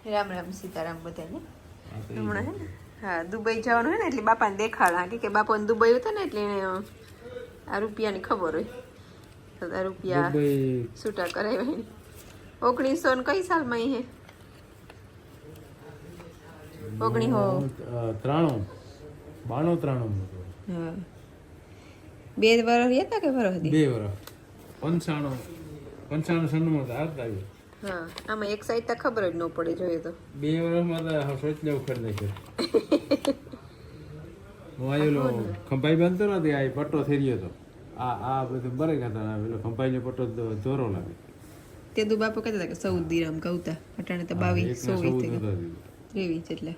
રામ રામ સીતારામ બધાને. હમણાં હે ને હા દુબઈ જવાનું હે ને એટલે બાપાને દેખાડા કે બાપાને દુબઈ હતો ને એટલે એને આ રૂપિયાની ખબર હોય તો આ રૂપિયા છૂટા કરાવ્યા 1900 ને કઈ સાલમાં હે 1993 હા 2 વર્ષ હતા કે વર્ષ 2 વર્ષ 95 95 આવતા આવ્યું. હા આમાં એક સાઈડ તો ખબર જ ન પડે જોઈએ તો 2 વર્ષમાં તો સોચ લેવું કરી નાખ્યો. હું આવેલો ખંભાઈ બનતો નથી આ પટ્ટો થઈ રહ્યો હતો આ બધું બરે ખાતા પેલો ખંભાઈ પટ્ટો દોરો લાગે તે દુ બાપુ કહેતા હતા કે 14 દિરહમ કહુતા અટાણે તો 22 23 એટલે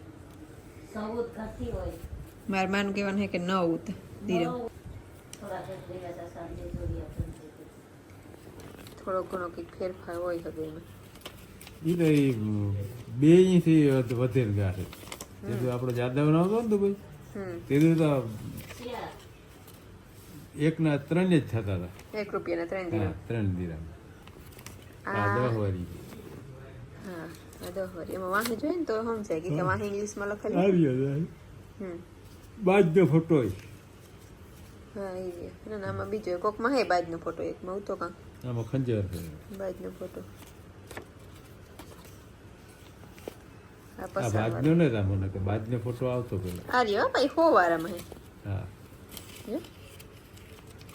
14 કાથી હોય માર માનું કહેવાનું છે કે 9 દિરહમ થોડો ઘણો કંઈક ફેરફાર હોય શકે એમાં એ તો 2 ઇંચથી વધેલ ગયા છે તે આપણો જાદવ ના હતો ને દુબઈ તે તો 1 ના 3 જ થતા હતા 1 રૂપિયાના 3 દિરહમ 3 દિરહમ આ 10 વાળી હા આ 10 વાળી એમાં વાહે જોઈએ ને તો સમજાય કે વાહે ઇંગ્લિશમાં લખેલું આવ્યો બાજનો ફોટો હા એ ના આમાં બીજો કોકમાં હે બાજનો ફોટો એકમાં ઉતો કાં આમાં ખંજર છે બાજનો ફોટો આ બાજનો ને મને કે બાજનો ફોટો આવતો પેલો આ રહ્યો ભાઈ હો વારામાં હે હા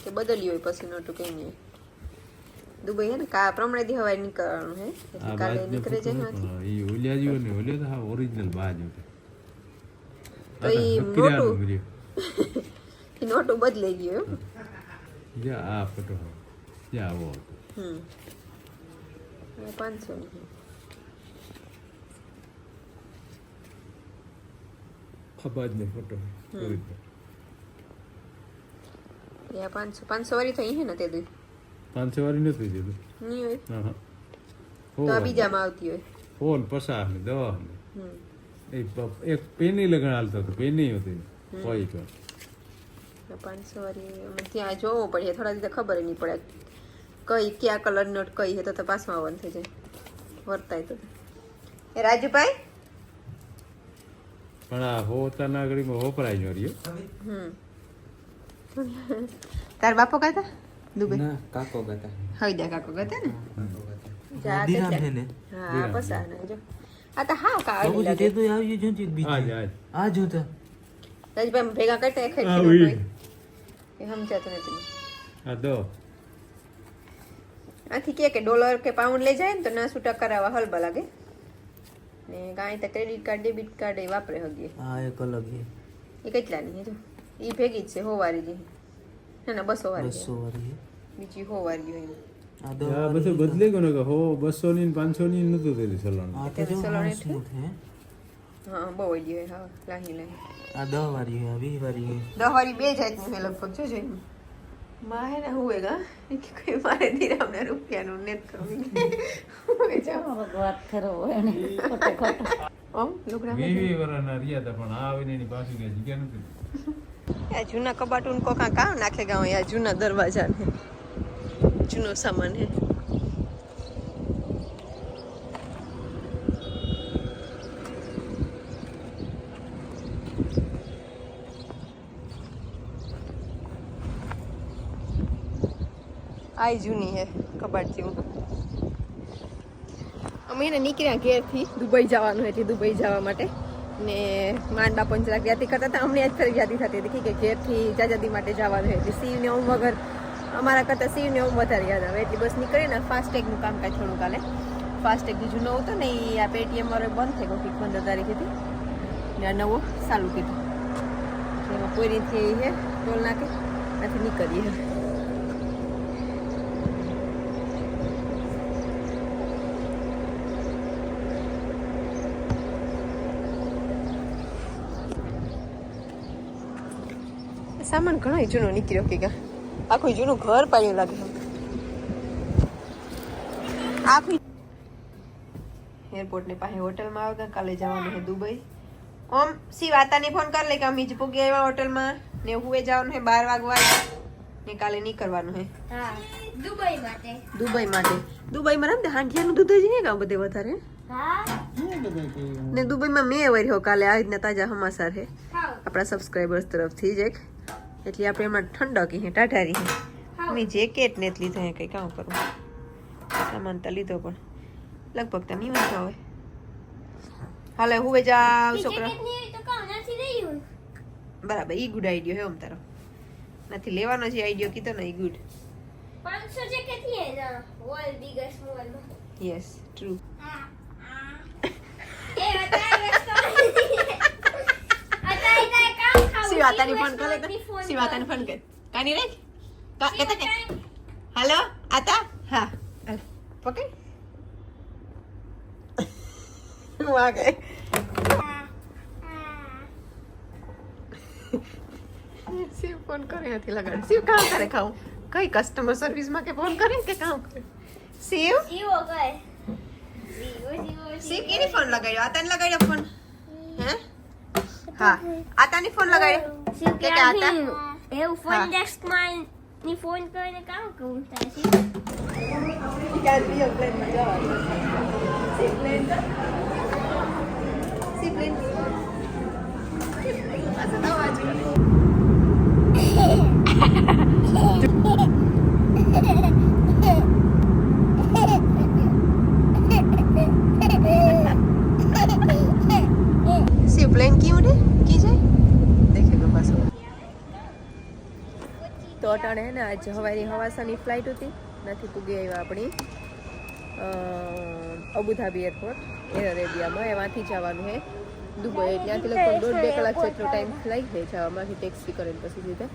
તે બદલી હોય પછી નોટું કઈ નહીં દુબઈ હે ને કા પ્રમાણે દી હવાઈ નીકળવાનું હે એટલે કાલે નીકળે છે એમાંથી ઈ ઓલિયા જીવો ને ઓલિયો તો હા ઓરિજિનલ બાજ હતો તો ઈ નોટું ઈ નોટું બદલાઈ ગયો જા આ ફોટો જા આવો હતો 500 ની ખબાજનો ફોટો યા 500 વાળી થઈ હે ને તે દી 500 વાળી નથી દીધું નહીં હોય હા તો આ બીજામાં આવતી હોય ફોન 50 ને 10 ને એક પેની લગણ હાલતો હતો પેની હતી કોઈ તો 500 વાળી અમે ત્યાં જોવું પડે થોડા દિવસ ખબર નહીં પડે કઈ કયા કલર નોટ કઈ હે તો તપાસમાં આવવાનું થઈ જાય વર્તાય તો એ રાજુભાઈ પણ આ હોતાના ઘડીમાં વપરાય ન રહ્યો તાર બાપો કહેતા દુબઈ ના કાકો ગતા હૈદા કાકો કહેતા ને જા દિરામ છે ને હા પસા ના જો આ તો હાવ કાળી બાબુજી લાગે તે તો આવી જો છે બીજી આ જો તો રાજુભાઈ ભેગા કરતા એક ખાઈ એ સમજાતું નથી આ દો આથી કે ડોલર કે પાઉન્ડ લઈ જાય ને તો ના છૂટા કરાવવા હલબા લાગે ને કાંઈ તો ક્રેડિટ કાર્ડ ડેબિટ કાર્ડ એ વાપરે હગીએ આ એક અલગ છે એ કેટલાની છે જો એ ભેગી જ છે 100 વાળી જે ના ના 200 વાળી 200 વાળી બીજી 100 વાળી હોય આ આ બધું બદલી ગયો ને કે હો 200 ની 500 ની નતું થયું ચલણ આ તો જો સ્મૂથ હે હા બહુ ઓલી હોય હા લાહી લાહી આ 10 વાળી હે આ 20 વાળી હે 10 વાળી બે જાતની છે લગભગ જોજો એમ માં હે ને હુએગા કે કોઈ મારે દિરામના રૂપિયાનું નેટ કરવી હુએ જાઓ વાત કરો એને ખોટે ખોટો ઓમ લુગડા 20 વર્ષના રહ્યા હતા પણ આ આવીને એની પાછી કઈ જગ્યા નથી આ જૂના કબાટુન કોકા કામ નાખે ગાવ આ જૂના દરવાજા ને જૂનો સામાન હે આ જૂની હે કબાટ જેવું અમે એને નીકળ્યા ઘેરથી દુબઈ જવાનું હતી દુબઈ જવા માટે ને માંડ બાપન જરાક યાદી કરતા હતા અમને જ ફરી યાદી થતી હતી કે ઘેરથી જાજાદી માટે જવાનું એટલે શિવને ઓમ વગર અમારા કરતાં શિવને ઓમ વધારે યાદ આવે એટલે બસ નીકળે ને ફાસ્ટેગનું કામકાજ થોડું કાલે ફાસ્ટેગ બીજું નવું હતું ને એ આ પેટીએમ વાળો બંધ થઈ ગયો 15 તારીખેથી ને આ નવો ચાલુ કીધું એમાં કોઈથી હે ટોલ નાખે ત્યાંથી નીકળીએ સામાન ઘણો જૂનો નીકળ્યો કે આખું જૂનું ઘર પાડ્યું લાગે આખું એરપોર્ટ ની પાસે હોટલમાં આવે કાલે જવાનું છે દુબઈ ઓમ સી વાતાને ફોન કર લે કે અમે જ પૂગી આવ્યા હોટલમાં ને હુએ જવાનું છે 12 વાગવા ને કાલે નીકળવાનું છે હા દુબઈ માટે દુબઈમાં રમ હાંઠિયાનું દૂધ જ ને કાં બધે વધારે ને દુબઈમાં મેં વર્યો કાલે આ રીતના તાજા સમાચાર છે આપણા સબસ્ક્રાઈબર્સ તરફથી જ એક એટલે આપણે એમાં ઠંડક હે ટાઢારી હે મેં જેકેટ ને જ લીધો હે કંઈ કામ કરું સામાન તો લીધો પણ લગભગ તો નહીં વાંધો આવે હાલે હું જાવ છોકરા બરાબર ઈ ગુડ આઈડિયો હે ઓમ તારો નથી લેવાનો જે આઈડિયો કીધો ને ઈ ગુડ 500 જેકેટ હે ના world biggest mall yes true એ અત્યારે કામ ખાવ શિવા તારી ફોન કરે તો શિવા તારી ફોન કર કાની રે કેતા કે હેલો આતા હા હાલ પકડ વાગે શિવ ફોન કરે નથી લગાડ શિવ કામ કરે ખાઉં કઈ કસ્ટમર સર્વિસ માં કે ફોન કરે કે કામ કરે શિવ જીવો ગય શિવ કેની ફોન લગાડ્યો આતાને લગાડ્યો ફોન હે હા આતાની ફોન લગાડ્યો કે આતા એવું ફોન ડેસ્ક માં ની ફોન કરીને કામ કરું થાય છે ક્યાં બીજો પ્લેન માં જવાનું સી પ્લેન પાછો તો આવાજ सी प्लेन की उड़े की जाए देखेगा बस तो अटाणे है ना आज हवारी हवासानी फ्लाइट होती નથી પૂગી આવ્યા આપણી અબુધાબી એરપોર્ટ એર અરેબિયામાં એમાંથી જવાનું છે દુબઈ ત્યાંથી લગભગ 1.5 કલાક જેટલો ટાઈમ લાગી જાય જવામાં ટેક્સી કરીને પછી સીધે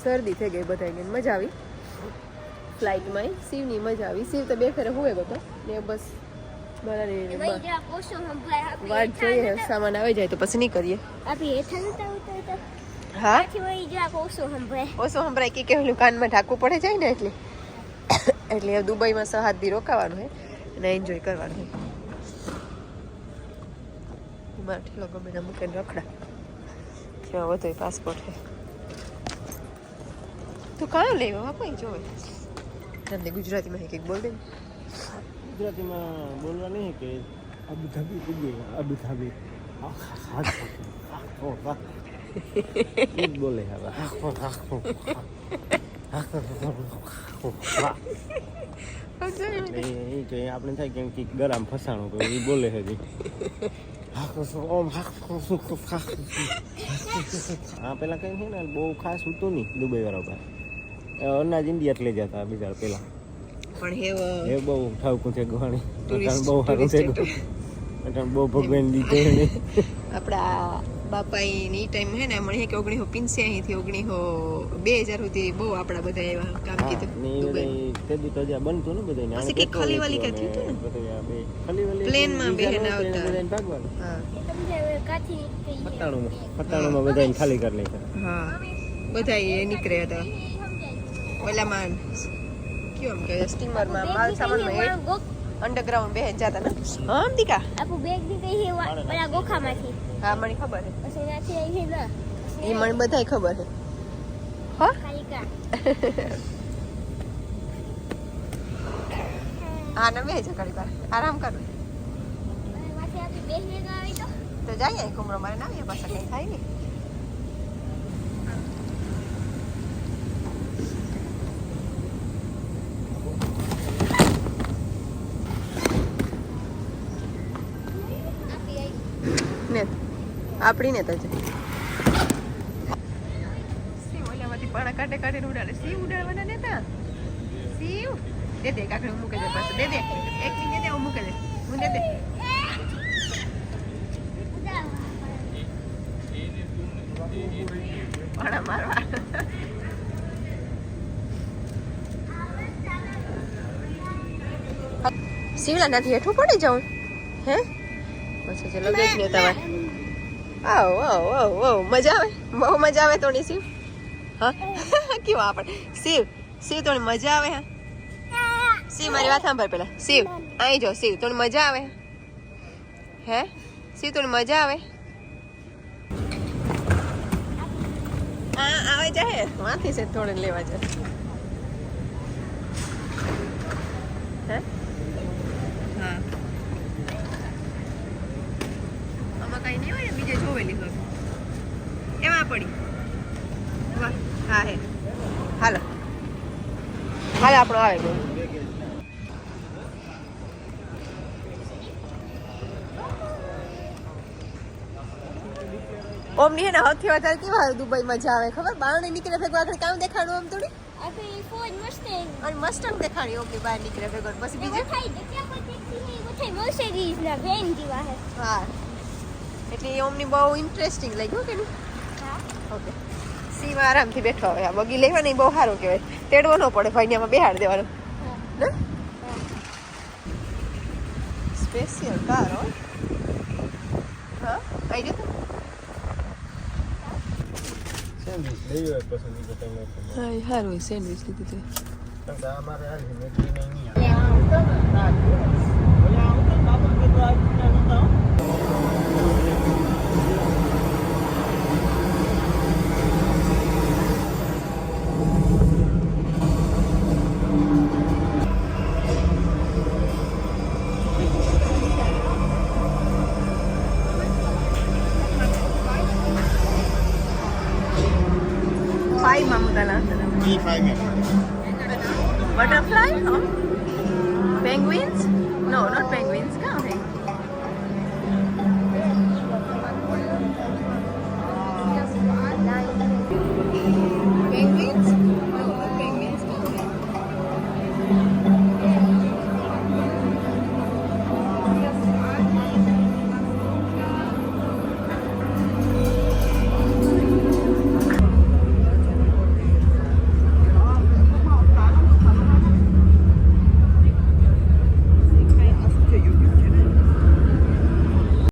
શરદી થઈ ગઈ બધાને મજા આવી ફ્લાઇટમાં શિવની મજા આવી શિવ તો બે ફેરે હુએ ગયો ને બસ વાત જોઈએ સામાન આવી જાય તો પછી નહીં કરીએ હા ઓછો સંભળાય કે કેવું કાનમાં ઢાંકવું પડે જાય ને એટલે દુબઈમાં 7 દી રોકાવાનું છે અને એન્જોય કરવાનું છે મારા ઠેલો ગમે ના મૂકીને રખડા ક્યાં વધુ પાસપોર્ટ છે તું કાં લેવા કોઈ જોવે તમને ગુજરાતીમાં કંઈક બોલ દે ગુજરાતીમાં બોલવા નહીં કે અબુધાબી પૂગી અબુધાબી બોલે હવે એ કે આપણે થાય કેમ કે ગરામ ફસાણું કે એ બોલે છે હા પેલા કઈ છે ને બહુ ખાસ હતું નહીં દુબઈ વાળા ભાઈ અનાજ ઇન્ડિયા લઈ જતા બીજા પેલા પણ એ બહુ ઠાવકું છે ગવાણી બહુ સારું છે બહુ ભગવાન દીધે આપણા બાપાની ટાઈમ હે ને મને કે 1985 થી 2000 સુધી બહુ આપણા બધા એવા કામ કીધું તે દી તો જ્યાં બનતું ને બધાને પછી કે ખાલી વાલી કે થયું ને ખાલી વાલી પ્લેન માં બેન આવતા હા ફટાણુમાં બધાને ખાલી કરી નાખ્યા હા બધા એ નીકળે હતા ઓલામાં કેમ કે સ્ટીમર માં માલ સામાન માં અંડરગ્રાઉન્ડ બેહી જતા ને હા દીકા આપુ બેગ ની કઈ હે પેલા ગોખામાંથી હા મને ખબર છે પછી નાથી આવી હે ના એ મને બધાય ખબર છે હા ખાલી કા હા ને બેહી જ કરી વાર આરામ કર માથે આપી બેગ ને આવી તો જાય કુમરો મારે ના આવે પાછા કઈ થાય નહીં ને આપણી ને તો છે શિવ ઓલામાંથી પાણા કાઢે કાઢીને ઉડાડે શિવ ઉડાડવાના નેતા શિવ દે દે કાકડી મૂકે દે પાછું દે દે એક ની દે દે હું મૂકે દે હું દે દે પાણા મારવા શિવલા નથી હેઠું પડી જાઉં હે પછી ચલો બેસ ને તમારે આવ આવ આવ આવ મજા આવે બહુ મજા આવે તોની શિવ હા કેવા આપણે શિવ શિવ તોની મજા આવે હા શિવ મારી વાત સાંભળ પેલા શિવ અહીં જો શિવ તોની મજા આવે હે શિવ તોની મજા આવે હા આવે જાય વાંથી છે થોડે લેવા જાય હે હા આમાં કઈ નહીં હોય ને બીજે જોવેલી હોય એમાં પડી વાહ હા હે હાલો હાલો આપણો આવે બહુ ઓમની હે ને સૌથી વધારે કેવા દુબઈ મજા આવે ખબર બહાર નીકળે ભેગું આગળ કામ દેખાડું આમ થોડી આપણી ફોન મસ્ટેંગ અને મસ્ટંગ દેખાડી ઓમની બહાર નીકળે ભેગું પછી બીજું બધાય જગ્યા પર ટેક્સી નહીં બધાય મર્સિડીઝ ના વેન જેવા હે હા એટલે એ ઓમની બહુ ઇન્ટરેસ્ટિંગ લાગ્યું કે નહીં હા ઓકે સીમાં આરામથી બેઠો આવે આ બગી લેવાની બહુ સારું કહેવાય તેડવો ન પડે ભાઈને આમાં બેહાડ દેવાનો ને સ્પેશિયલ કાર હો હા આવી જતો સેન્ડવિચ લેવી હોય પસંદ તો તમે હા સારું હોય સેન્ડવિચ લીધું તો અમારે આ મેગી નહીં five મામુદાલા butterfly? Huh? Penguins? No, not penguins.